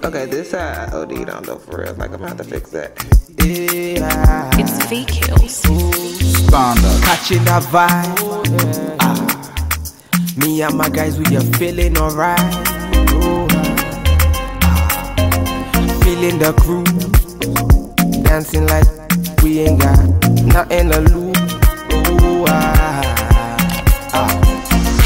Okay, this side I OD'd on though, for real. Like, I'm gonna have to fix that. It's V-Kills. Catching that vibe. Me and my guys, we are feeling alright. Feeling the groove. Dancing like we ain't got nothing to lose.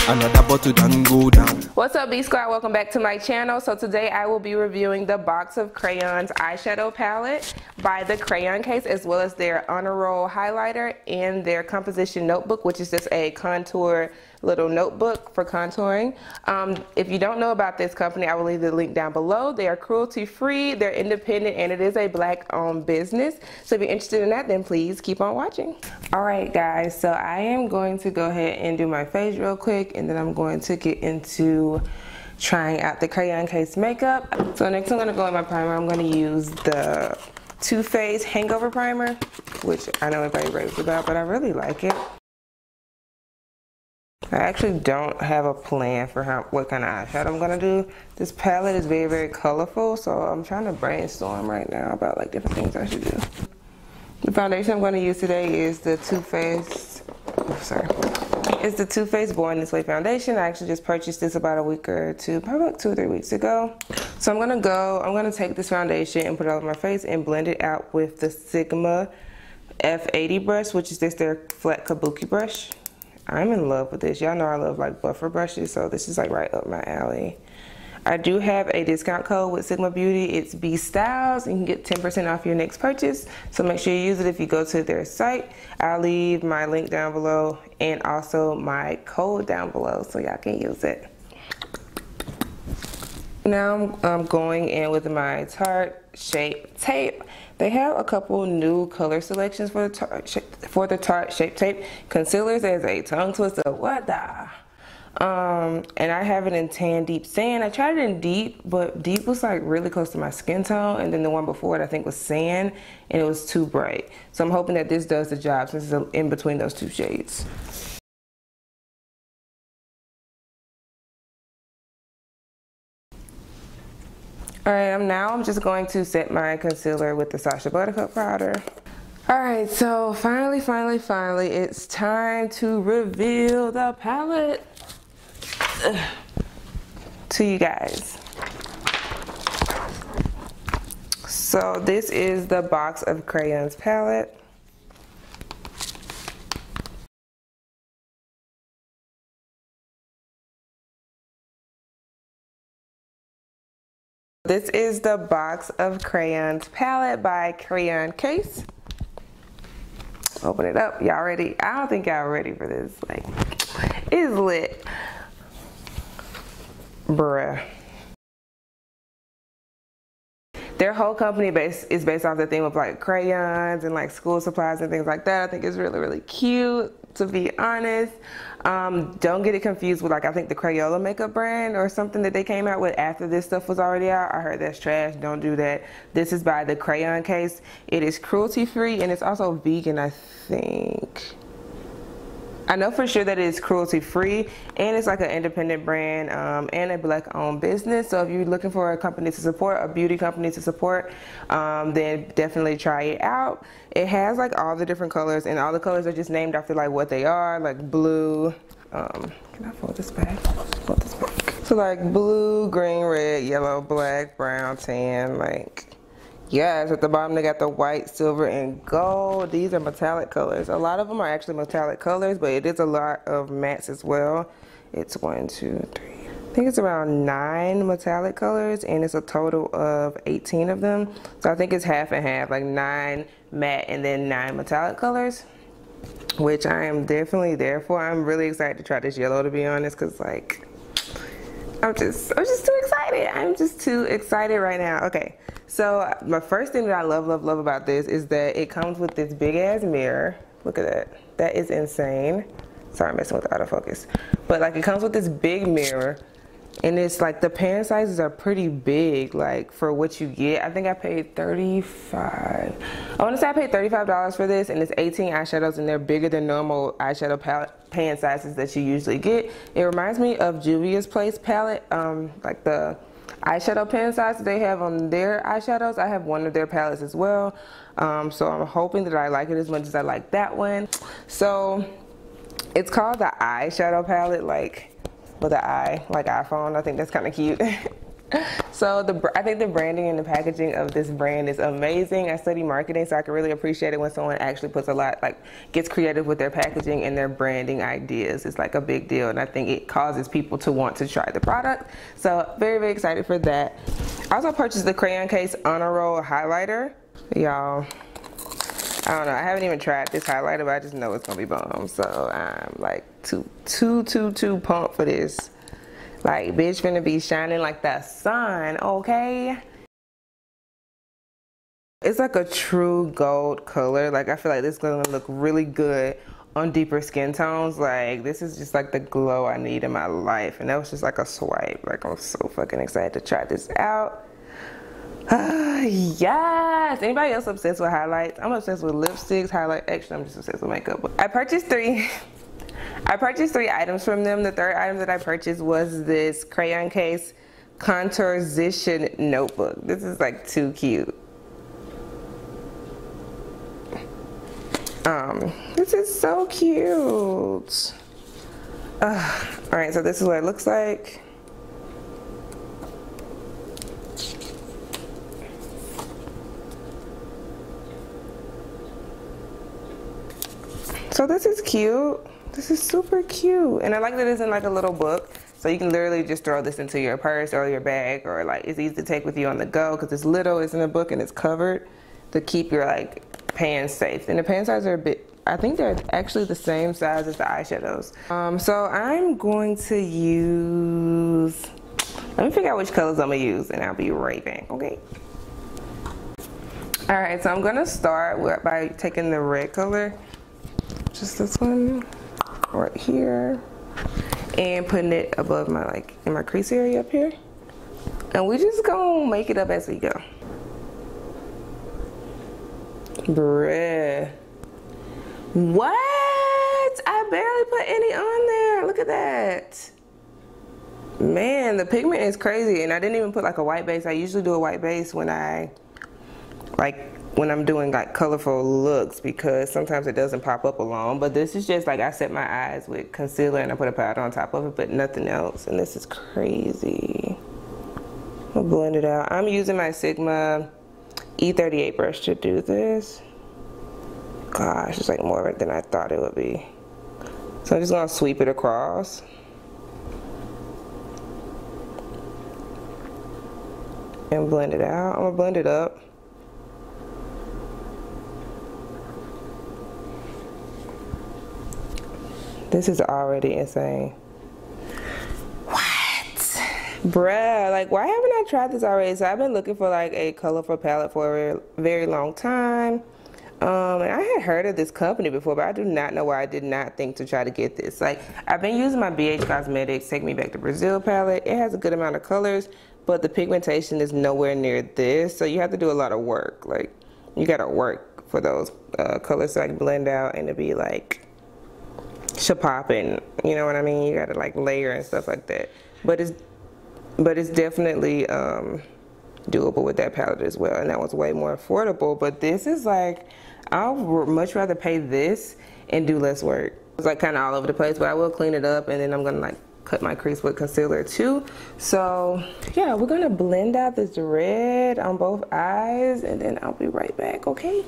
Another bottle done go down. What's up, B Squad? Welcome back to my channel. So today I will be reviewing the box of Crayons eyeshadow palette by the Crayon Case, as well as their honor roll highlighter and their composition notebook, which is just a contour little notebook for contouring. If you don't know about this company, I will leave the link down below. They are cruelty free, they're independent, and it is a black owned business. So if you're interested in that, then please keep on watching. All right guys, so I am going to go ahead and do my face real quick, and then I'm going to get into trying out the Crayon Case makeup. So next I'm gonna go with my primer. I'm gonna use the Too Faced Hangover Primer, which I know everybody raves about, but I really like it. I actually don't have a plan for what kind of eyeshadow I'm gonna do. This palette is very, very colorful, so I'm trying to brainstorm right now about like different things I should do. The foundation I'm gonna use today is the Too Faced, it's the Too Faced Born This Way foundation. I actually just purchased this about a week or two, probably like 2 or 3 weeks ago. So I'm gonna take this foundation and put it all over my face and blend it out with the Sigma F80 brush, which is just their flat kabuki brush. I'm in love with this. Y'all know I love like buffer brushes, so this is like right up my alley. I do have a discount code with Sigma Beauty. It's bstyles. You can get 10% off your next purchase, so make sure you use it if you go to their site. I'll leave my link down below and also my code down below so y'all can use it. Now I'm going in with my Tart Shape Tape. They have a couple new color selections for the Tart Shape Tape. Concealers, there's a tongue twister, what the? And I have it in Tan Deep Sand. I tried it in Deep, but Deep was like really close to my skin tone, and then the one before it I think was Sand, and it was too bright. So I'm hoping that this does the job since it's in between those two shades. Alright, I'm just going to set my concealer with the Sacha Buttercup powder. Alright, so finally, it's time to reveal the palette to you guys. So this is the box of Crayons palette. This is the box of Crayons palette by Crayon Case. Open it up. Y'all ready? I don't think y'all ready for this. Like, it's lit. Bruh. Their whole company is based off the theme of like crayons and like school supplies and things like that. I think it's really, really cute, to be honest. Don't get it confused with like, I think the Crayola makeup brand or something that they came out with after this stuff was already out. I heard that's trash. Don't do that. This is by the Crayon Case. It is cruelty free and it's also vegan, I think. I know for sure that it is cruelty free, and it's like an independent brand and a black owned business. So if you're looking for a company to support, a beauty company to support, then definitely try it out. It has like all the different colors, and all the colors are just named after like what they are, like blue. Can I fold this back? Fold this back. So like blue, green, red, yellow, black, brown, tan, like. Yes, at the bottom they got the white, silver, and gold. These are metallic colors. A lot of them are actually metallic colors, but it is a lot of mattes as well. It's 1, 2, 3. I think it's around 9 metallic colors, and it's a total of 18 of them. So I think it's half and half, like 9 matte and then 9 metallic colors, which I am definitely there for. I'm really excited to try this yellow, to be honest, because like I'm just too excited. I'm just too excited right now. Okay, so my first thing that I love about this is that it comes with this big ass mirror. Look at that. That is insane. Sorry, I'm messing with the autofocus. But like, it comes with this big mirror, and it's like the pan sizes are pretty big, like for what you get. I think I paid $35. I want to say I paid $35 for this, and it's 18 eyeshadows, and they're bigger than normal eyeshadow palette pan sizes that you usually get. It reminds me of Juvia's Place palette, like the eyeshadow pen size that they have on their eyeshadows. I have one of their palettes as well. So I'm hoping that I like it as much as I like that one. So it's called the eyeshadow palette, like with an eye, like iPhone. I think that's kind of cute. So I think the branding and the packaging of this brand is amazing. I study marketing, so I can really appreciate it when someone actually puts a lot, like gets creative with their packaging and their branding ideas. It's like a big deal, and I think it causes people to want to try the product. So very, very excited for that. I also purchased the Crayon Case Honor Roll highlighter. Y'all, I don't know, I haven't even tried this highlighter, but I just know it's gonna be bomb. So I'm like too pumped for this. Like, bitch finna be shining like the sun, okay? It's like a true gold color. Like, I feel like this is gonna look really good on deeper skin tones. Like, this is just like the glow I need in my life. And that was just like a swipe. Like, I'm so fucking excited to try this out. Yes! Anybody else obsessed with highlights? I'm obsessed with lipsticks, highlight. Actually, I'm just obsessed with makeup. I purchased three items from them. The third item that I purchased was this Crayon Case Contourzition notebook. This is like too cute. This is so cute. Alright, so this is what it looks like. So this is cute. This is super cute. And I like that it's in like a little book. So you can literally just throw this into your purse or your bag, or like it's easy to take with you on the go because it's little, it's in a book, and it's covered to keep your like pans safe. And the pan sizes are a bit, I think they're actually the same size as the eyeshadows. So I'm going to use, let me figure out which colors I'm gonna use and I'll be right back, okay? All right, so I'm gonna start by taking the red color, just this one right here, and putting it above my, like, in my crease area up here. And we just gonna make it up as we go. Bruh. What? I barely put any on there. Look at that. Man, the pigment is crazy. And I didn't even put like a white base. I usually do a white base when I'm doing like colorful looks, because sometimes it doesn't pop up alone. But this is just like I set my eyes with concealer and I put a powder on top of it, but nothing else. And this is crazy. I'll blend it out. I'm using my Sigma E38 brush to do this. Gosh, it's like more than I thought it would be. So I'm just gonna sweep it across. And blend it out. I'm gonna blend it up. This is already insane. What? Bruh, like why haven't I tried this already? So I've been looking for like a colorful palette for a very long time. And I had heard of this company before, but I do not know why I did not think to try to get this. Like, I've been using my BH Cosmetics Take Me Back to Brazil palette. It has a good amount of colors, but the pigmentation is nowhere near this. So you have to do a lot of work. Like, you gotta work for those colors to like blend out and to be like popping. You know what I mean? You gotta like layer and stuff like that. But it's definitely doable with that palette as well, and that was way more affordable. But this is like, I would much rather pay this and do less work. It's like kind of all over the place, but I will clean it up, and then I'm gonna like cut my crease with concealer too. So yeah, we're gonna blend out this red on both eyes, and then I'll be right back, okay?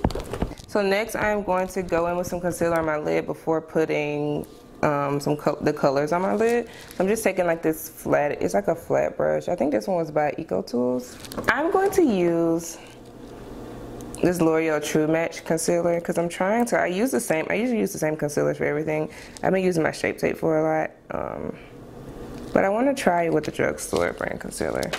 So next I'm going to go in with some concealer on my lid before putting the colors on my lid. So I'm just taking like this flat, it's like a flat brush. I think this one was by Eco Tools. I'm going to use this L'Oreal True Match concealer because I usually use the same concealer for everything. I've been using my Shape Tape for a lot, but I want to try it with the drugstore brand concealer.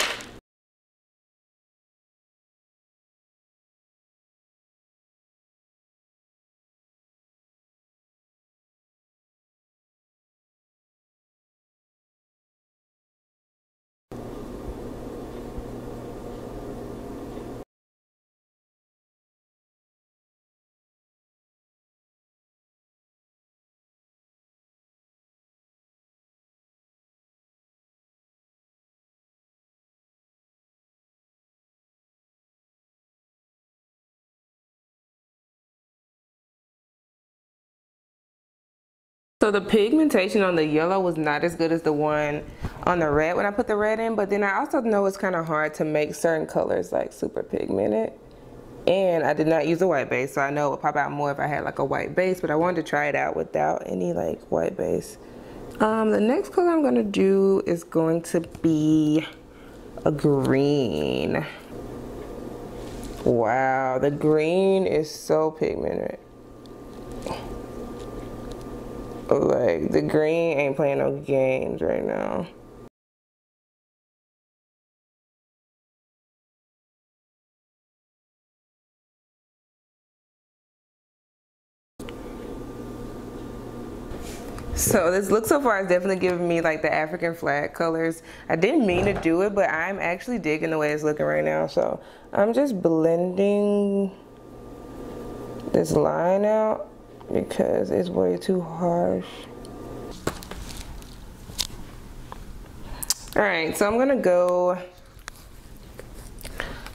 So the pigmentation on the yellow was not as good as the one on the red when I put the red in, but then I also know it's kind of hard to make certain colors like super pigmented. And I did not use a white base, so I know it would pop out more if I had like a white base, but I wanted to try it out without any like white base. The next color I'm gonna do is going to be a green. Wow, the green is so pigmented. Like, the green ain't playing no games right now. So this look so far is definitely giving me like the African flag colors. I didn't mean to do it, but I'm actually digging the way it's looking right now. So I'm just blending this line out because it's way too harsh. All right, so I'm gonna go,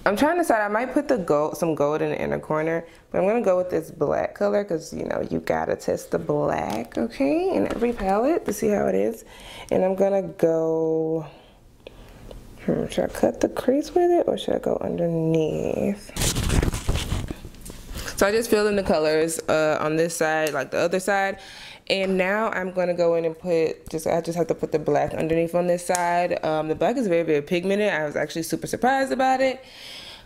I'm trying to decide, I might put the gold, some gold in the inner corner, but I'm gonna go with this black color because, you know, you gotta test the black, okay, in every palette to see how it is. And I'm gonna go, should I cut the crease with it or should I go underneath? So I just filled in the colors on this side, like the other side. And now I'm gonna go in and put, I just have to put the black underneath on this side. The black is very, very pigmented. I was actually super surprised about it.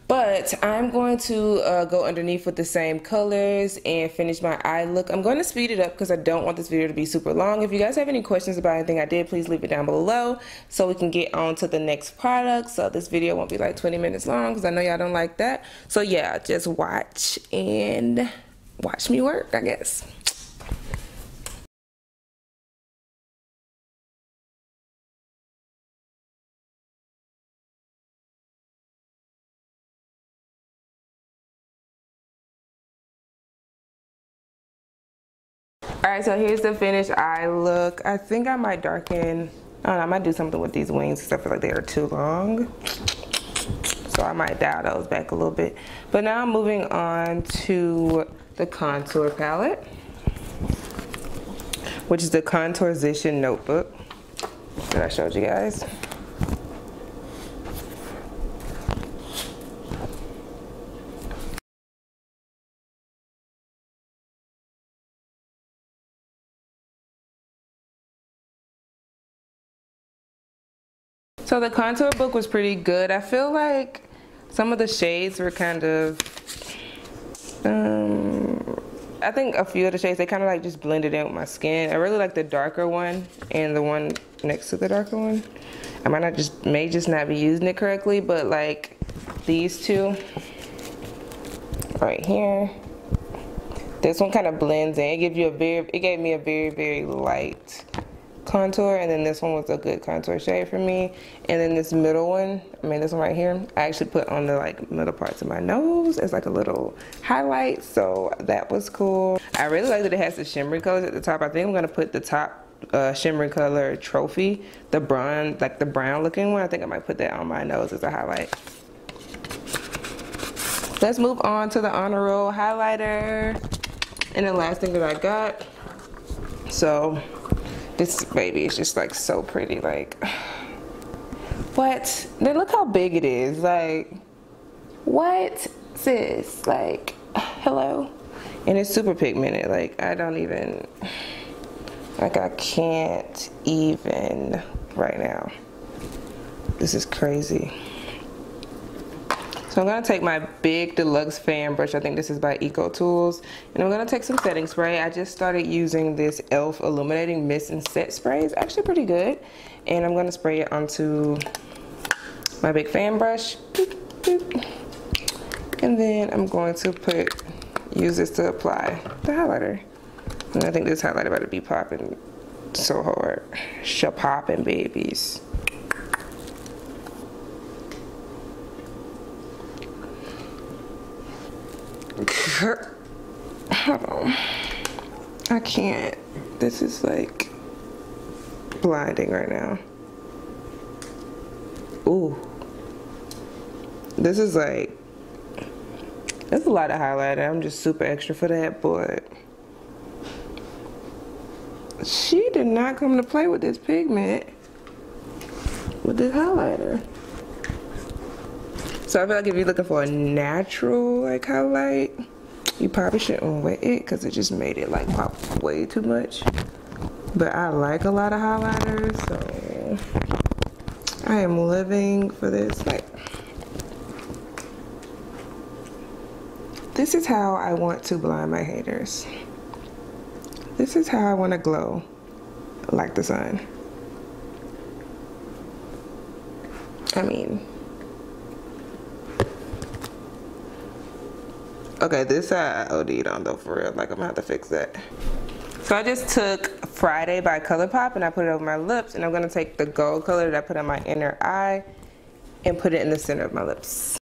But I'm going to go underneath with the same colors and finish my eye look. I'm going to speed it up because I don't want this video to be super long. If you guys have any questions about anything I did, please leave it down below so we can get on to the next product. So this video won't be like 20 minutes long because I know y'all don't like that. So yeah, just watch and watch me work, I guess. Alright, so here's the finished eye look. I think I might darken, I don't know, I might do something with these wings because I feel like they are too long. So I might dial those back a little bit. But now I'm moving on to the contour palette, which is the Contourization notebook that I showed you guys. So the contour book was pretty good. I feel like some of the shades were kind of, I think a few of the shades, they kind of like just blended in with my skin. I really like the darker one and the one next to the darker one. I may just not be using it correctly, but like these two right here, this one kind of blends in. It gave me a very, very light contour, and then this one was a good contour shade for me. And then this middle one, this one right here, I actually put on the like middle parts of my nose as like a little highlight, so that was cool. I really like that it has the shimmery colors at the top. I think I'm gonna put the top shimmery color Trophy, the brown, like the brown looking one. I think I might put that on my nose as a highlight. Let's move on to the Honor Roll highlighter, and the last thing that I got. So this baby is just like so pretty, like, what? Then look how big it is, like, what, sis, like, hello? And it's super pigmented, like, I can't even right now. This is crazy. So I'm gonna take my big deluxe fan brush. I think this is by Eco Tools, and I'm gonna take some setting spray. I just started using this e.l.f. Illuminating Mist and Set Spray. It's actually pretty good, and I'm gonna spray it onto my big fan brush. Boop, boop. And then I'm going to use this to apply the highlighter. And I think this highlighter about to be popping so hard. Popping, babies. Hold on. I can't. This is like blinding right now. Ooh. This is like, that's a lot of highlighter. I'm just super extra for that, but She did not come to play with this pigment, with this highlighter. So I feel like if you're looking for a natural like highlight, you probably shouldn't wet it because it just made it like pop way too much. But I like a lot of highlighters, so I am living for this. Like, this is how I want to blind my haters. This is how I want to glow like the sun. I mean, okay, this I OD'd on though, for real. Like, I'm gonna have to fix that. So I just took Friday by ColourPop and I put it over my lips, and I'm gonna take the gold color that I put on my inner eye and put it in the center of my lips.